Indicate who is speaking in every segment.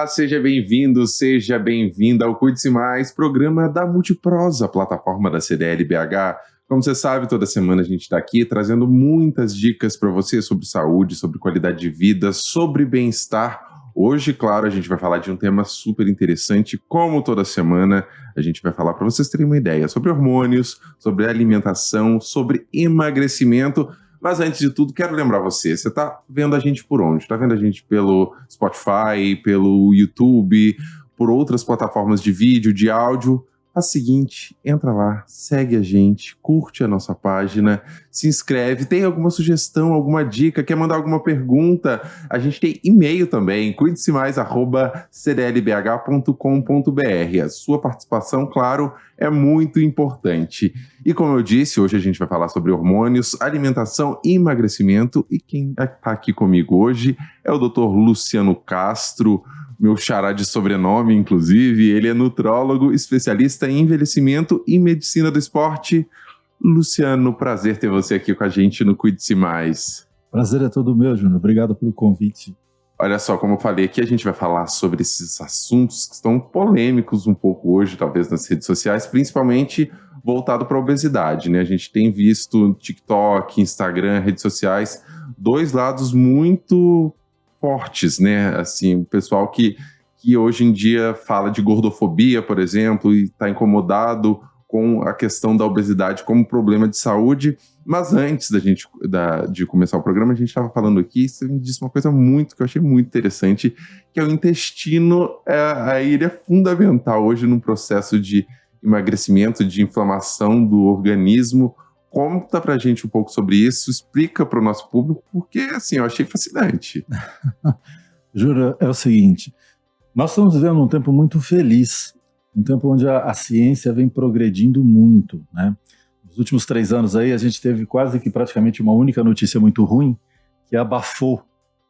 Speaker 1: seja bem-vindo, seja bem-vinda ao Cuide-se Mais, programa da Multiprosa, plataforma da CDL BH. Como você sabe, toda semana a gente está aqui trazendo muitas dicas para você sobre saúde, sobre qualidade de vida, sobre bem-estar. Hoje, claro, a gente vai falar de um tema super interessante. Como toda semana, a gente vai falar para vocês terem uma ideia sobre hormônios, sobre alimentação, sobre emagrecimento. Mas antes de tudo, quero lembrar você está vendo a gente por onde? Está vendo a gente pelo Spotify, pelo YouTube, por outras plataformas de vídeo, de áudio? Faz o seguinte, entra lá, segue a gente, curte a nossa página, se inscreve, tem alguma sugestão, alguma dica, quer mandar alguma pergunta? A gente tem e-mail também, cuidese-mais@cdlbh.com.br. A sua participação, claro, é muito importante. E como eu disse, hoje a gente vai falar sobre hormônios, alimentação e emagrecimento. E quem está aqui comigo hoje é o Dr. Luciano Castro, meu xará de sobrenome, inclusive. Ele é nutrólogo, especialista em envelhecimento e medicina do esporte. Luciano, prazer ter você aqui com a gente no Cuide-se Mais.
Speaker 2: Prazer é todo meu, Júnior. Obrigado pelo convite.
Speaker 1: Olha só, como eu falei aqui, a gente vai falar sobre esses assuntos que estão polêmicos um pouco hoje, talvez nas redes sociais, principalmente voltado para a obesidade, né? A gente tem visto TikTok, Instagram, redes sociais, dois lados muito fortes, né? Assim, o pessoal que hoje em dia fala de gordofobia, por exemplo, e está incomodado com a questão da obesidade como problema de saúde. Mas antes de começar o programa, a gente estava falando aqui, você me disse uma coisa que eu achei muito interessante, que é o intestino. Ele é fundamental hoje no processo de emagrecimento, de inflamação do organismo. Conta pra gente um pouco sobre isso, explica para o nosso público, porque assim, eu achei fascinante.
Speaker 2: Júnior, é o seguinte, nós estamos vivendo um tempo muito feliz, um tempo onde a ciência vem progredindo muito, né? Nos últimos 3 anos aí, a gente teve quase que praticamente uma única notícia muito ruim, que abafou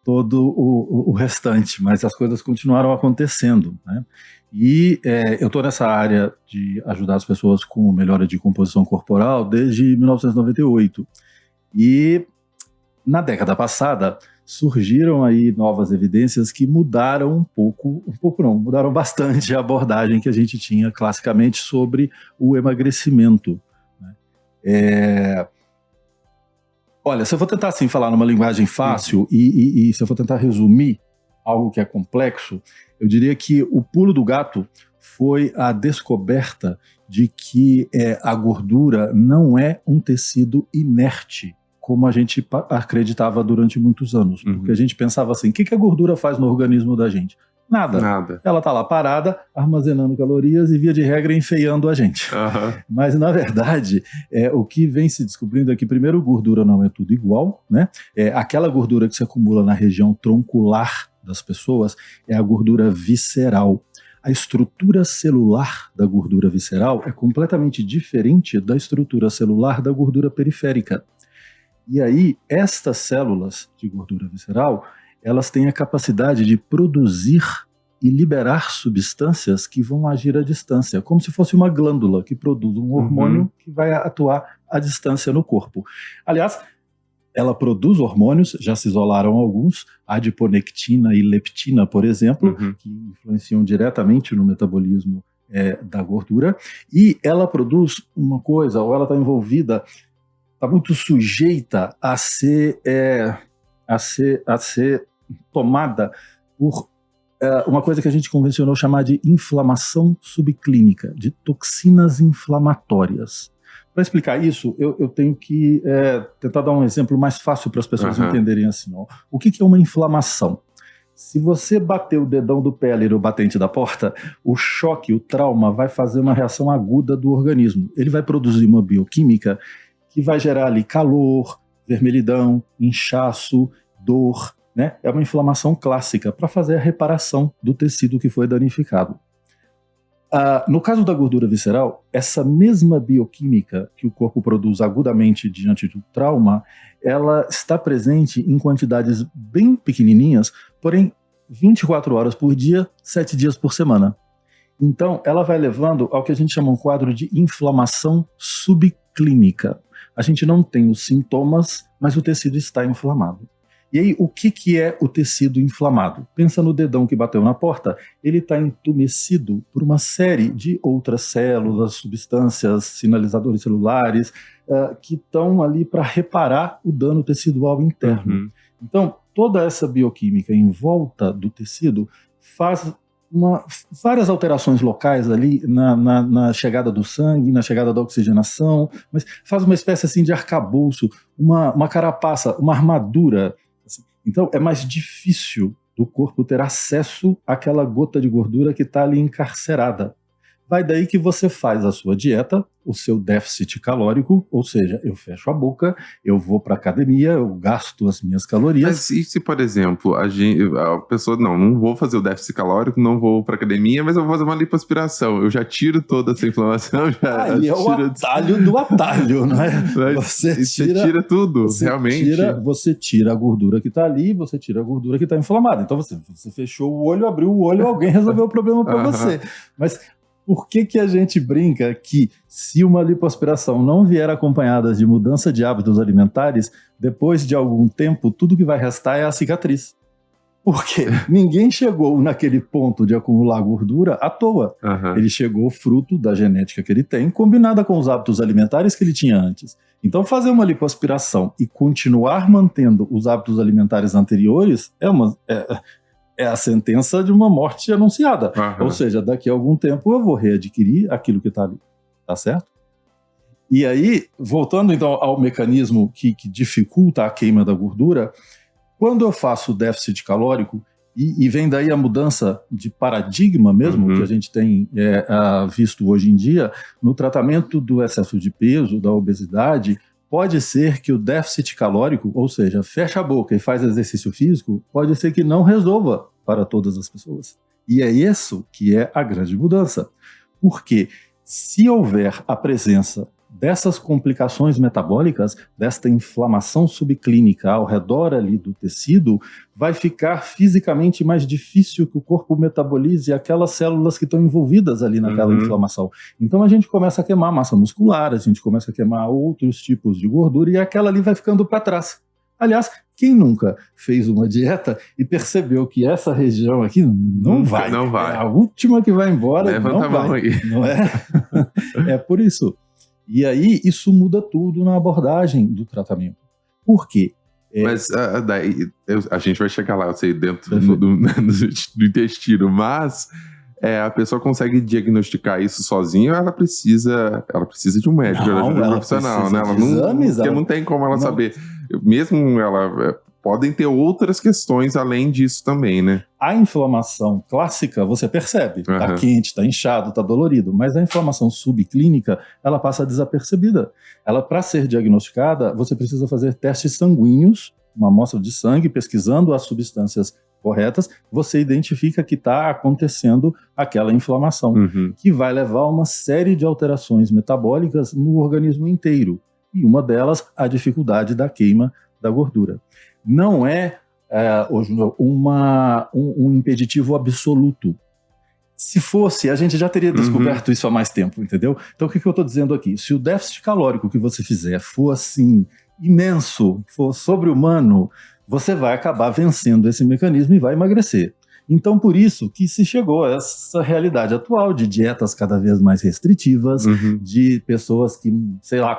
Speaker 2: todo o restante, mas as coisas continuaram acontecendo, né? E eu estou nessa área de ajudar as pessoas com melhora de composição corporal desde 1998. E na década passada surgiram aí novas evidências que mudaram mudaram bastante a abordagem que a gente tinha classicamente sobre o emagrecimento, né? Olha, se eu for tentar assim falar numa linguagem fácil e se eu for tentar resumir algo que é complexo, eu diria que o pulo do gato foi a descoberta de que a gordura não é um tecido inerte, como a gente acreditava durante muitos anos. Porque a gente pensava assim, o que a gordura faz no organismo da gente? Nada. Ela está lá parada, armazenando calorias e, via de regra, enfeiando a gente. Mas, na verdade, o que vem se descobrindo é que, primeiro, gordura não é tudo igual, né? Aquela gordura que se acumula na região troncular das pessoas é a gordura visceral. A estrutura celular da gordura visceral é completamente diferente da estrutura celular da gordura periférica. E aí, estas células de gordura visceral, elas têm a capacidade de produzir e liberar substâncias que vão agir à distância, como se fosse uma glândula que produz um hormônio que vai atuar à distância no corpo. Aliás, ela produz hormônios, já se isolaram alguns, adiponectina e leptina, por exemplo, que influenciam diretamente no metabolismo da gordura, e ela produz uma coisa, ou ela está envolvida, está muito sujeita a ser tomada por uma coisa que a gente convencionou chamar de inflamação subclínica, de toxinas inflamatórias. Para explicar isso, eu tenho que tentar dar um exemplo mais fácil para as pessoas entenderem assim. Ó. O que é uma inflamação? Se você bater o dedão do pé ali no batente da porta, o choque, o trauma vai fazer uma reação aguda do organismo. Ele vai produzir uma bioquímica que vai gerar ali calor, vermelhidão, inchaço, dor, né? É uma inflamação clássica para fazer a reparação do tecido que foi danificado. No caso da gordura visceral, essa mesma bioquímica que o corpo produz agudamente diante do trauma, ela está presente em quantidades bem pequenininhas, porém 24 horas por dia, 7 dias por semana. Então, ela vai levando ao que a gente chama um quadro de inflamação subclínica. A gente não tem os sintomas, mas o tecido está inflamado. E aí, o que é o tecido inflamado? Pensa no dedão que bateu na porta, ele está entumecido por uma série de outras células, substâncias, sinalizadores celulares, que estão ali para reparar o dano tecidual interno.
Speaker 1: Uhum.
Speaker 2: Então, toda essa bioquímica em volta do tecido faz várias alterações locais ali na chegada do sangue, na chegada da oxigenação, mas faz uma espécie assim de arcabouço, uma carapaça, uma armadura. Assim. Então é mais difícil do corpo ter acesso àquela gota de gordura que está ali encarcerada. Vai daí que você faz a sua dieta, o seu déficit calórico, ou seja, eu fecho a boca, eu vou para a academia, eu gasto as minhas calorias.
Speaker 1: Mas e se, por exemplo, a pessoa, não vou fazer o déficit calórico, não vou para a academia, mas eu vou fazer uma lipoaspiração, eu já tiro toda essa inflamação.
Speaker 2: Aí é o atalho do atalho, não é?
Speaker 1: Você tira tudo, realmente.
Speaker 2: Você tira a gordura que está ali, você tira a gordura que está inflamada. Então você fechou o olho, abriu o olho, alguém resolveu o problema para você. Mas por que a gente brinca que se uma lipoaspiração não vier acompanhada de mudança de hábitos alimentares, depois de algum tempo, tudo que vai restar é a cicatriz? Porque ninguém chegou naquele ponto de acumular gordura à toa. Ele chegou fruto da genética que ele tem, combinada com os hábitos alimentares que ele tinha antes. Então fazer uma lipoaspiração e continuar mantendo os hábitos alimentares anteriores é a sentença de uma morte anunciada. Ou seja, daqui a algum tempo eu vou readquirir aquilo que está ali. Tá certo? E aí, voltando então ao mecanismo que dificulta a queima da gordura, quando eu faço déficit calórico, e vem daí a mudança de paradigma mesmo, que a gente tem visto hoje em dia, no tratamento do excesso de peso, da obesidade, pode ser que o déficit calórico, ou seja, fecha a boca e faz exercício físico, pode ser que não resolva para todas as pessoas. E é isso que é a grande mudança. Porque se houver a presença dessas complicações metabólicas, desta inflamação subclínica ao redor ali do tecido, vai ficar fisicamente mais difícil que o corpo metabolize aquelas células que estão envolvidas ali naquela inflamação. Então a gente começa a queimar massa muscular, a gente começa a queimar outros tipos de gordura e aquela ali vai ficando para trás. Aliás, quem nunca fez uma dieta e percebeu que essa região aqui não vai. É a última que vai embora.
Speaker 1: Levanta a mão aí.
Speaker 2: Não é? É por isso. E aí, isso muda tudo na abordagem do tratamento. Por quê?
Speaker 1: Mas daí, a gente vai chegar lá, eu sei, dentro do intestino, mas a pessoa consegue diagnosticar isso sozinha ou ela precisa de um médico, de um profissional, né? Porque não tem como ela saber. Mesmo ela... podem ter outras questões além disso também, né?
Speaker 2: A inflamação clássica, você percebe, tá quente, tá inchado, tá dolorido, mas a inflamação subclínica, ela passa desapercebida. Ela, para ser diagnosticada, você precisa fazer testes sanguíneos, uma amostra de sangue, pesquisando as substâncias corretas, você identifica que está acontecendo aquela inflamação, que vai levar a uma série de alterações metabólicas no organismo inteiro. E uma delas, a dificuldade da queima da gordura. Não é um impeditivo absoluto. Se fosse, a gente já teria descoberto isso há mais tempo, entendeu? Então o que eu estou dizendo aqui? Se o déficit calórico que você fizer for assim, imenso, for sobre-humano, você vai acabar vencendo esse mecanismo e vai emagrecer. Então, por isso que se chegou a essa realidade atual de dietas cada vez mais restritivas, de pessoas que,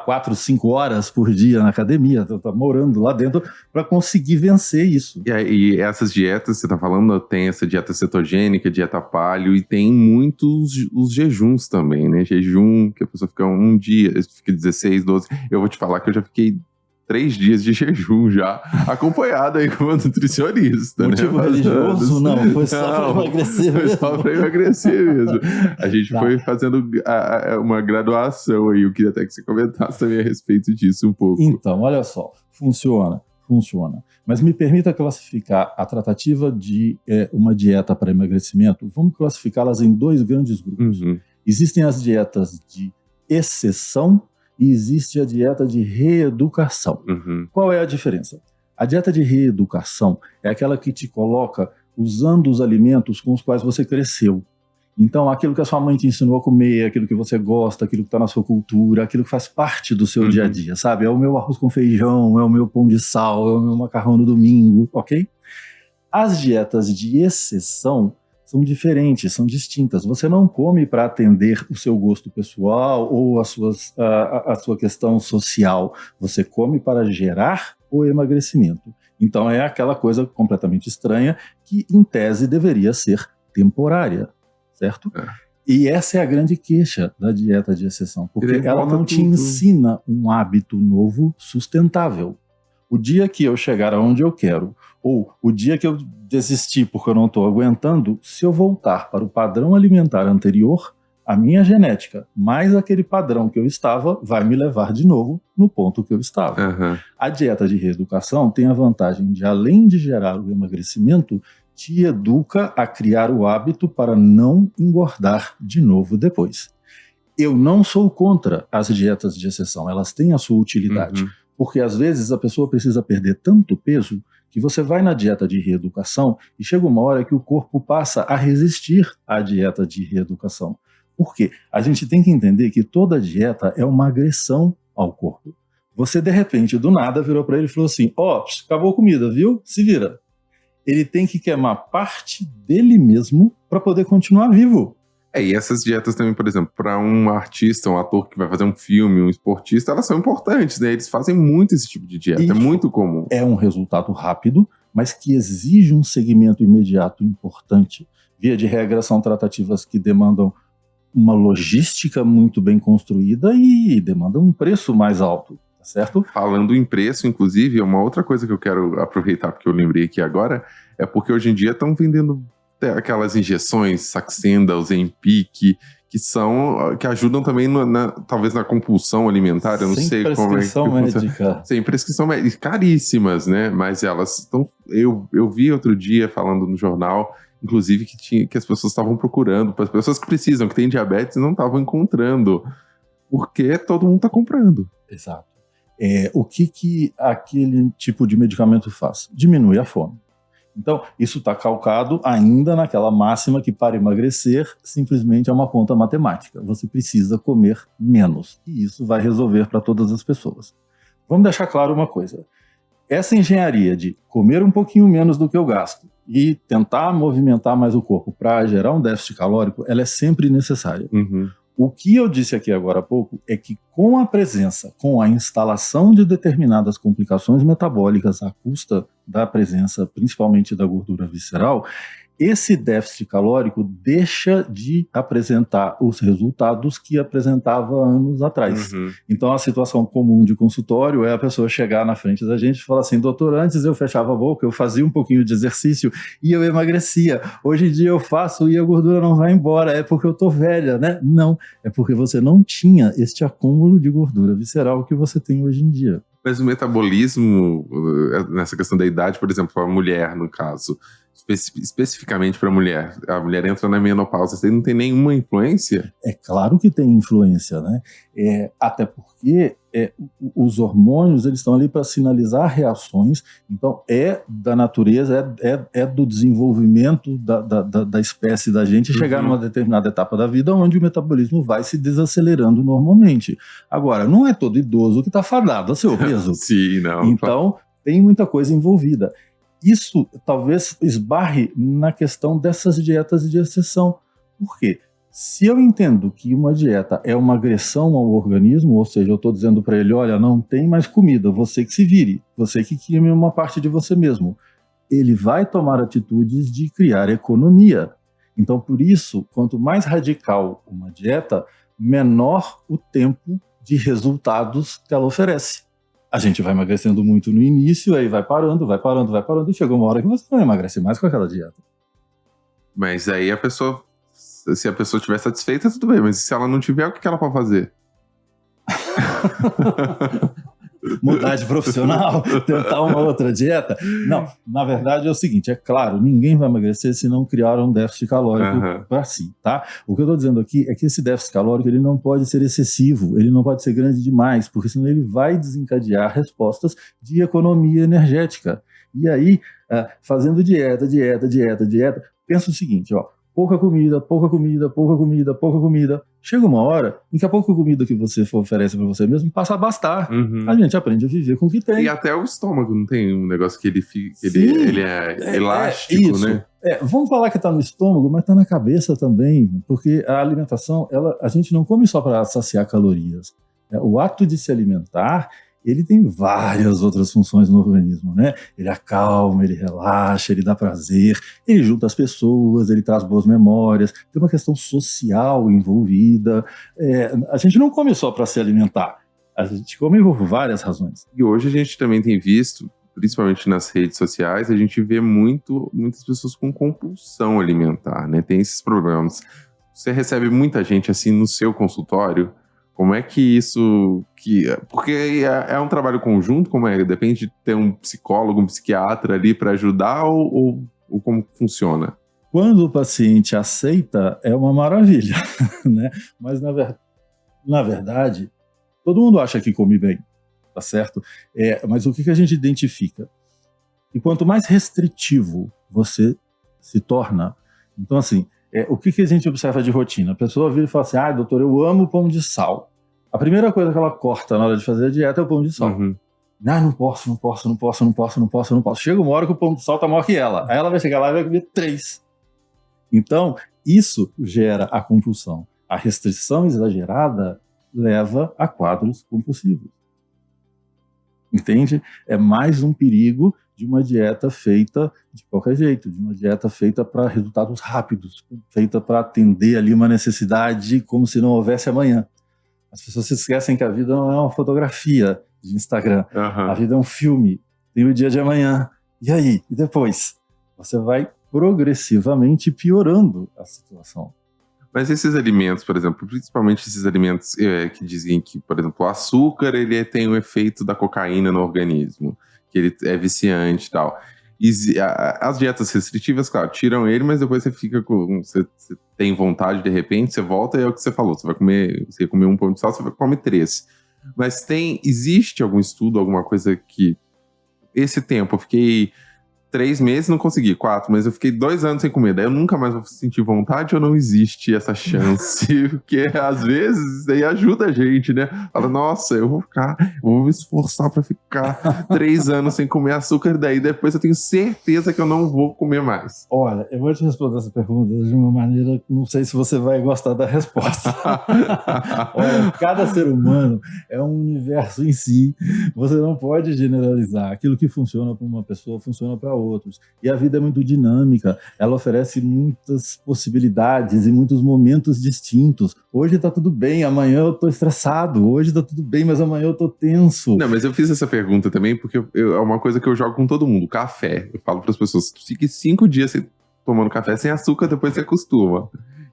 Speaker 2: 4, 5 horas por dia na academia, tá morando lá dentro, para conseguir vencer isso.
Speaker 1: E essas dietas, você tá falando, tem essa dieta cetogênica, dieta paleo, e tem muitos os jejuns também, né? Jejum, que a pessoa fica um dia, fica 16, 12. Eu vou te falar que eu já fiquei 3 dias de jejum já, acompanhado aí com uma nutricionista.
Speaker 2: Motivo religioso? Não, foi só para emagrecer mesmo.
Speaker 1: Foi só para emagrecer mesmo. A gente foi fazendo uma graduação aí, eu queria até que você comentasse também a respeito disso um pouco.
Speaker 2: Então, olha só, funciona. Mas me permita classificar a tratativa de uma dieta para emagrecimento, vamos classificá-las em 2 grandes grupos. Existem as dietas de exceção e existe a dieta de reeducação. Qual é a diferença? A dieta de reeducação é aquela que te coloca usando os alimentos com os quais você cresceu. Então, aquilo que a sua mãe te ensinou a comer, aquilo que você gosta, aquilo que está na sua cultura, aquilo que faz parte do seu dia a dia, sabe? É o meu arroz com feijão, é o meu pão de sal, é o meu macarrão no domingo, ok? As dietas de exceção são diferentes, são distintas. Você não come para atender o seu gosto pessoal ou a sua questão social. Você come para gerar o emagrecimento. Então é aquela coisa completamente estranha que, em tese, deveria ser temporária, certo? E essa é a grande queixa da dieta de exceção, porque ela não te ensina um hábito novo sustentável. O dia que eu chegar aonde eu quero, ou o dia que eu desistir porque eu não estou aguentando, se eu voltar para o padrão alimentar anterior, a minha genética, mais aquele padrão que eu estava, vai me levar de novo no ponto que eu estava. A dieta de reeducação tem a vantagem de, além de gerar o emagrecimento, te educa a criar o hábito para não engordar de novo depois. Eu não sou contra as dietas de exceção, elas têm a sua utilidade. Porque às vezes a pessoa precisa perder tanto peso que você vai na dieta de reeducação e chega uma hora que o corpo passa a resistir à dieta de reeducação. Por quê? A gente tem que entender que toda dieta é uma agressão ao corpo. Você, de repente, do nada, virou para ele e falou assim: acabou a comida, viu? Se vira. Ele tem que queimar parte dele mesmo para poder continuar vivo.
Speaker 1: E essas dietas também, por exemplo, para um artista, um ator que vai fazer um filme, um esportista, elas são importantes, né? Eles fazem muito esse tipo de dieta, é muito comum.
Speaker 2: É um resultado rápido, mas que exige um segmento imediato importante. Via de regra, são tratativas que demandam uma logística muito bem construída e demandam um preço mais alto, tá certo?
Speaker 1: Falando em preço, inclusive, uma outra coisa que eu quero aproveitar, porque eu lembrei aqui agora, é porque hoje em dia estão vendendo aquelas injeções, Saxenda, Ozempic, que ajudam também, talvez, na compulsão alimentar. Eu não sei como é que
Speaker 2: médica.
Speaker 1: Sem prescrição médica. Caríssimas, né? Mas elas estão... Eu vi outro dia, falando no jornal, inclusive, que as pessoas estavam procurando, as pessoas que precisam, que têm diabetes, não estavam encontrando, porque todo mundo está comprando.
Speaker 2: Exato. O que aquele tipo de medicamento faz? Diminui a fome. Então, isso está calcado ainda naquela máxima que, para emagrecer, simplesmente é uma conta matemática. Você precisa comer menos. E isso vai resolver para todas as pessoas. Vamos deixar claro uma coisa. Essa engenharia de comer um pouquinho menos do que eu gasto e tentar movimentar mais o corpo para gerar um déficit calórico, ela é sempre necessária. O que eu disse aqui agora há pouco é que, com a presença, com a instalação de determinadas complicações metabólicas à custa da presença, principalmente da gordura visceral, esse déficit calórico deixa de apresentar os resultados que apresentava anos atrás. Então, a situação comum de consultório é a pessoa chegar na frente da gente e falar assim: doutor, antes eu fechava a boca, eu fazia um pouquinho de exercício e eu emagrecia. Hoje em dia eu faço e a gordura não vai embora. É porque eu tô velha, né? Não, é porque você não tinha este acúmulo de gordura visceral que você tem hoje em dia.
Speaker 1: Mas o metabolismo, nessa questão da idade, por exemplo, a mulher, no caso, especificamente para a mulher entra na menopausa, você não tem nenhuma influência?
Speaker 2: É claro que tem influência, né? Até porque os hormônios, eles estão ali para sinalizar reações, então é da natureza, é do desenvolvimento da espécie da gente chegar numa determinada etapa da vida onde o metabolismo vai se desacelerando normalmente. Agora, não é todo idoso que está fadado a ser obeso.
Speaker 1: Sim, não.
Speaker 2: Então, tem muita coisa envolvida. Isso talvez esbarre na questão dessas dietas de exceção. Por quê? Se eu entendo que uma dieta é uma agressão ao organismo, ou seja, eu estou dizendo para ele: olha, não tem mais comida, você que se vire, você que queime uma parte de você mesmo, ele vai tomar atitudes de criar economia. Então, por isso, quanto mais radical uma dieta, menor o tempo de resultados que ela oferece. A gente vai emagrecendo muito no início, aí vai parando, e chegou uma hora que você não emagrece mais com aquela dieta.
Speaker 1: Mas aí se a pessoa estiver satisfeita, tudo bem, mas se ela não tiver, o que ela pode fazer?
Speaker 2: Mudar de profissional, tentar uma outra dieta? Não, na verdade é o seguinte, é claro, ninguém vai emagrecer se não criar um déficit calórico para si, tá? O que eu estou dizendo aqui é que esse déficit calórico, ele não pode ser excessivo, ele não pode ser grande demais, porque senão ele vai desencadear respostas de economia energética. E aí, fazendo dieta, pensa o seguinte, pouca comida, pouca comida, pouca comida, pouca comida. Chega uma hora em que a pouca comida que você oferece para você mesmo passa a bastar. A gente aprende a viver com o que tem.
Speaker 1: E até o estômago, não tem um negócio que ele é elástico,
Speaker 2: isso.
Speaker 1: né?
Speaker 2: Vamos falar que está no estômago, mas está na cabeça também, porque a alimentação, a gente não come só para saciar calorias. O ato de se alimentar, ele tem várias outras funções no organismo, né? Ele acalma, ele relaxa, ele dá prazer, ele junta as pessoas, ele traz boas memórias, tem uma questão social envolvida. A gente não come só para se alimentar, a gente come por várias razões.
Speaker 1: E hoje a gente também tem visto, principalmente nas redes sociais, a gente vê muitas pessoas com compulsão alimentar, né? Tem esses problemas. Você recebe muita gente assim no seu consultório? Como é que isso... Porque é um trabalho conjunto, como é? Depende de ter um psicólogo, um psiquiatra ali para ajudar ou como funciona?
Speaker 2: Quando o paciente aceita, é uma maravilha, né? Mas, na verdade, todo mundo acha que come bem, tá certo? Mas o que a gente identifica? E quanto mais restritivo você se torna... Então, assim, o que a gente observa de rotina? A pessoa vira e fala assim, doutor, eu amo pão de sal. A primeira coisa que ela corta na hora de fazer a dieta é o pão de sal. Não posso. Chega uma hora que o pão de sal tá maior que ela. Aí ela vai chegar lá e vai comer 3. Então, isso gera a compulsão. A restrição exagerada leva a quadros compulsivos. Entende? É mais um perigo de uma dieta feita de qualquer jeito, de uma dieta feita para resultados rápidos, feita para atender ali uma necessidade como se não houvesse amanhã. As pessoas se esquecem que a vida não é uma fotografia de Instagram. A vida é um filme. Tem o dia de amanhã. E aí? E depois? Você vai progressivamente piorando a situação.
Speaker 1: Mas esses alimentos, por exemplo, principalmente esses alimentos que dizem que, por exemplo, o açúcar ele tem o efeito da cocaína no organismo, que ele é viciante e tal. As dietas restritivas, claro, tiram ele, mas depois você fica com... Você tem vontade, de repente, você volta e é o que você falou. Você ia comer um pão de sal, você come 3. Mas existe algum estudo, alguma coisa que... Esse tempo, eu fiquei 3 meses, não consegui, 4, mas eu fiquei 2 anos sem comer. Daí eu nunca mais vou sentir vontade ou não existe essa chance? Porque às vezes isso aí ajuda a gente, né? Fala, nossa, eu vou me esforçar pra ficar 3 anos sem comer açúcar, daí depois eu tenho certeza que eu não vou comer mais.
Speaker 2: Olha, eu vou te responder essa pergunta de uma maneira que não sei se você vai gostar da resposta. Olha, cada ser humano é um universo em si. Você não pode generalizar. Aquilo que funciona para uma pessoa funciona para outros. E a vida é muito dinâmica, ela oferece muitas possibilidades e muitos momentos distintos. Hoje tá tudo bem, amanhã eu tô estressado. Hoje tá tudo bem, mas amanhã eu tô tenso.
Speaker 1: Não, mas eu fiz essa pergunta também porque é uma coisa que eu jogo com todo mundo, café. Eu falo para as pessoas, fique 5 dias tomando café sem açúcar, depois você acostuma.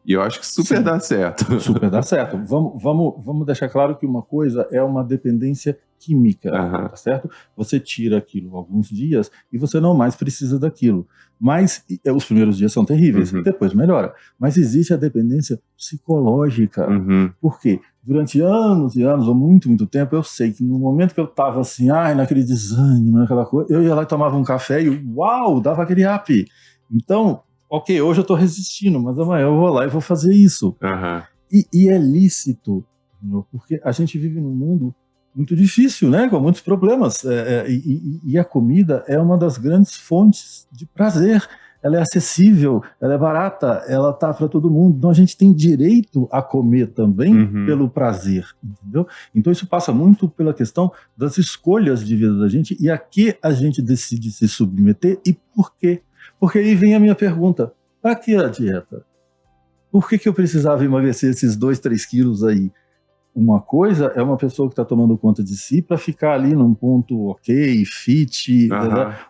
Speaker 1: E eu acho que super dá certo.
Speaker 2: Super dá certo. Vamos deixar claro que uma coisa é uma dependência química, tá certo? Você tira aquilo alguns dias e você não mais precisa daquilo. Mas os primeiros dias são terríveis, depois melhora. Mas existe a dependência psicológica. Por quê? Durante anos e anos, ou muito, muito tempo, eu sei que no momento que eu tava assim, naquele desânimo, naquela coisa, eu ia lá e tomava um café e uau, dava aquele up. Então, ok, hoje eu tô resistindo, mas amanhã eu vou lá e vou fazer isso. E é lícito, porque a gente vive num mundo muito difícil, né? Com muitos problemas. E a comida é uma das grandes fontes de prazer. Ela é acessível, ela é barata, ela tá para todo mundo. Então a gente tem direito a comer também pelo prazer, entendeu? Então isso passa muito pela questão das escolhas de vida da gente e a que a gente decide se submeter e por quê. Porque aí vem a minha pergunta, para que a dieta? Por que eu precisava emagrecer esses 2, 3 quilos aí? Uma coisa é uma pessoa que está tomando conta de si para ficar ali num ponto ok, fit.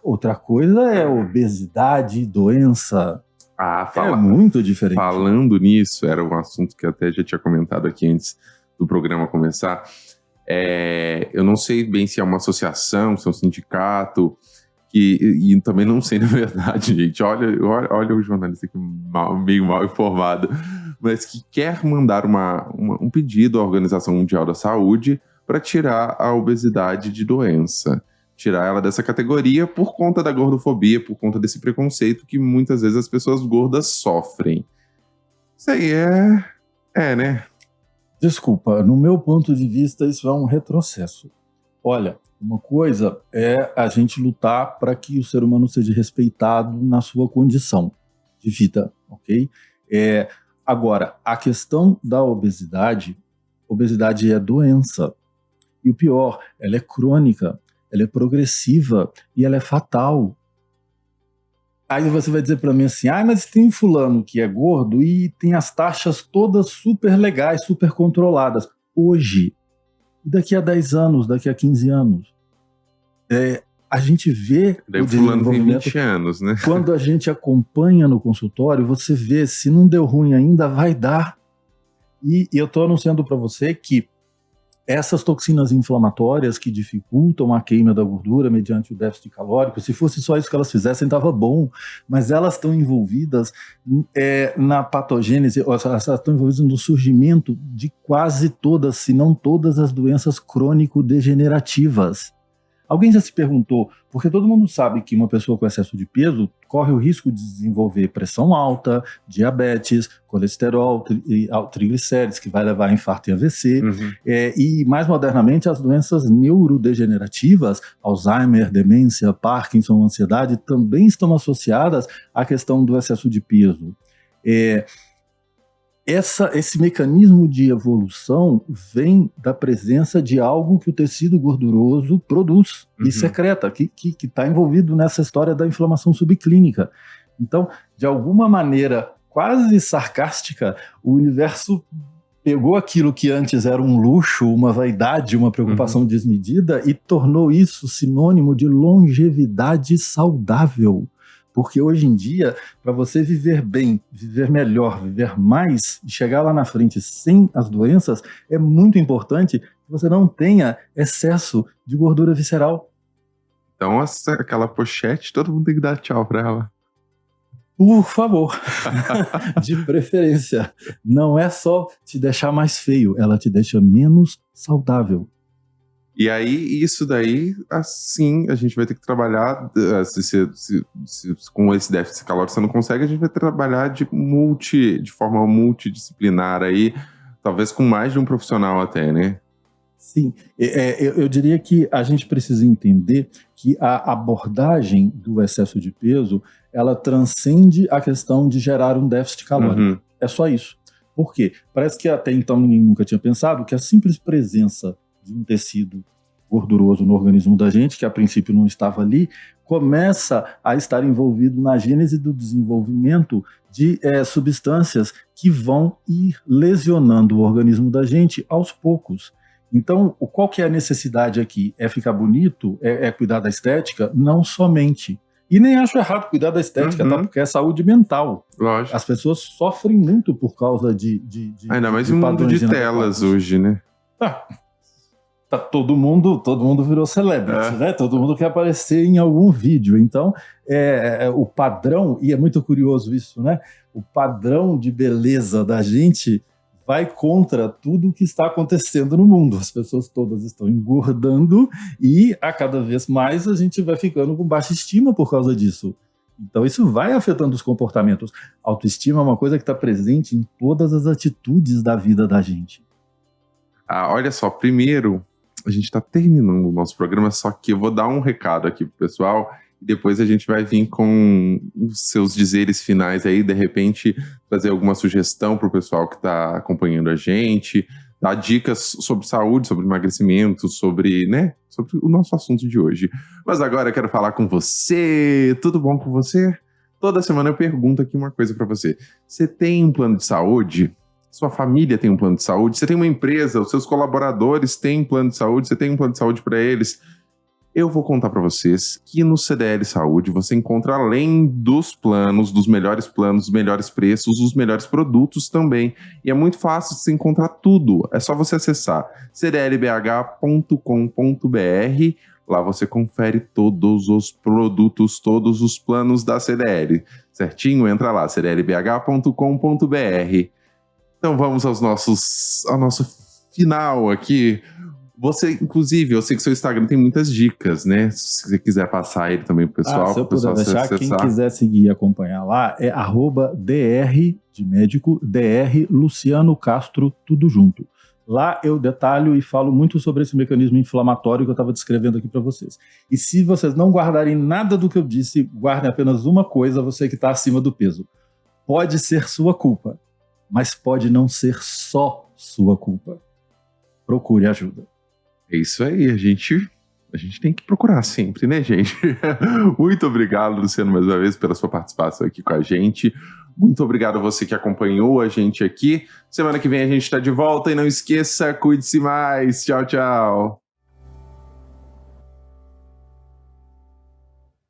Speaker 2: Outra coisa é obesidade, doença. É muito diferente.
Speaker 1: Falando nisso, era um assunto que até já tinha comentado aqui antes do programa começar. Eu não sei bem se é uma associação, se é um sindicato, e também não sei, na verdade, gente. Olha o jornalista aqui meio mal informado, mas que quer mandar um pedido à Organização Mundial da Saúde para tirar a obesidade de doença. Tirar ela dessa categoria por conta da gordofobia, por conta desse preconceito que muitas vezes as pessoas gordas sofrem. Isso aí né?
Speaker 2: Desculpa, no meu ponto de vista, isso é um retrocesso. Olha, uma coisa é a gente lutar para que o ser humano seja respeitado na sua condição de vida, ok? Agora, a questão da obesidade é doença. E o pior, ela é crônica, ela é progressiva e ela é fatal. Aí você vai dizer para mim assim, mas tem um fulano que é gordo e tem as taxas todas super legais, super controladas. Hoje, daqui a 10 anos, daqui a 15 anos, a gente vê
Speaker 1: daí o fulano tem 20 anos, né?
Speaker 2: Quando a gente acompanha no consultório, você vê, se não deu ruim ainda, vai dar. E eu estou anunciando para você que essas toxinas inflamatórias que dificultam a queima da gordura mediante o déficit calórico, se fosse só isso que elas fizessem, estava bom, mas elas estão envolvidas na patogênese, elas estão envolvidas no surgimento de quase todas, se não todas, as doenças crônico-degenerativas. Alguém já se perguntou, porque todo mundo sabe que uma pessoa com excesso de peso corre o risco de desenvolver pressão alta, diabetes, colesterol, triglicérides, que vai levar a infarto e AVC, e mais modernamente as doenças neurodegenerativas, Alzheimer, demência, Parkinson, ansiedade, também estão associadas à questão do excesso de peso. Esse mecanismo de evolução vem da presença de algo que o tecido gorduroso produz e secreta, que está envolvido nessa história da inflamação subclínica. Então, de alguma maneira quase sarcástica, o universo pegou aquilo que antes era um luxo, uma vaidade, uma preocupação desmedida e tornou isso sinônimo de longevidade saudável. Porque hoje em dia, para você viver bem, viver melhor, viver mais e chegar lá na frente sem as doenças, é muito importante que você não tenha excesso de gordura visceral.
Speaker 1: Então, aquela pochete, todo mundo tem que dar tchau para ela.
Speaker 2: Por favor, de preferência. Não é só te deixar mais feio, ela te deixa menos saudável.
Speaker 1: E aí, isso daí, assim, a gente vai ter que trabalhar, com esse déficit calórico você não consegue, a gente vai trabalhar de forma multidisciplinar aí, talvez com mais de um profissional até, né?
Speaker 2: Sim, eu diria que a gente precisa entender que a abordagem do excesso de peso, ela transcende a questão de gerar um déficit calórico. É só isso. Por quê? Parece que até então ninguém nunca tinha pensado que a simples presença de um tecido gorduroso no organismo da gente, que a princípio não estava ali, começa a estar envolvido na gênese do desenvolvimento de substâncias que vão ir lesionando o organismo da gente aos poucos. Então, qual que é a necessidade aqui? É ficar bonito? É cuidar da estética? Não somente. E nem acho errado cuidar da estética, tá? Porque é saúde mental.
Speaker 1: Lógico.
Speaker 2: As pessoas sofrem muito por causa de
Speaker 1: ainda mais no mundo de telas hoje, né?
Speaker 2: Tá todo mundo virou celebrity, né? Todo mundo quer aparecer em algum vídeo. Então, o padrão, e é muito curioso isso, né? O padrão de beleza da gente vai contra tudo o que está acontecendo no mundo. As pessoas todas estão engordando e, a cada vez mais, a gente vai ficando com baixa estima por causa disso. Então, isso vai afetando os comportamentos. Autoestima é uma coisa que está presente em todas as atitudes da vida da gente.
Speaker 1: Olha só, primeiro, a gente está terminando o nosso programa, só que eu vou dar um recado aqui pro pessoal e depois a gente vai vir com os seus dizeres finais aí, de repente trazer alguma sugestão pro pessoal que está acompanhando a gente, dar dicas sobre saúde, sobre emagrecimento, sobre o nosso assunto de hoje. Mas agora eu quero falar com você. Tudo bom com você? Toda semana eu pergunto aqui uma coisa para você. Você tem um plano de saúde? Sua família tem um plano de saúde? Você tem uma empresa? Os seus colaboradores têm um plano de saúde? Você tem um plano de saúde para eles? Eu vou contar para vocês que no CDL Saúde você encontra, além dos planos, dos melhores preços, os melhores produtos também. E é muito fácil de você encontrar tudo. É só você acessar cdlbh.com.br. Lá você confere todos os produtos, todos os planos da CDL. Certinho? Entra lá, cdlbh.com.br. Então vamos ao nosso final aqui. Você, inclusive, eu sei que seu Instagram tem muitas dicas, né? Se você quiser passar ele também pro pessoal.
Speaker 2: Se eu puder deixar,
Speaker 1: acessar.
Speaker 2: quem quiser seguir e acompanhar lá é @dr de médico, dr Luciano Castro, tudo junto. Lá eu detalho e falo muito sobre esse mecanismo inflamatório que eu estava descrevendo aqui para vocês. E se vocês não guardarem nada do que eu disse, guardem apenas uma coisa, você que está acima do peso. Pode ser sua culpa, mas pode não ser só sua culpa. Procure ajuda.
Speaker 1: É isso aí, a gente tem que procurar sempre, né, gente? Muito obrigado, Luciano, mais uma vez, pela sua participação aqui com a gente. Muito obrigado a você que acompanhou a gente aqui. Semana que vem a gente está de volta e não esqueça, cuide-se mais. Tchau, tchau.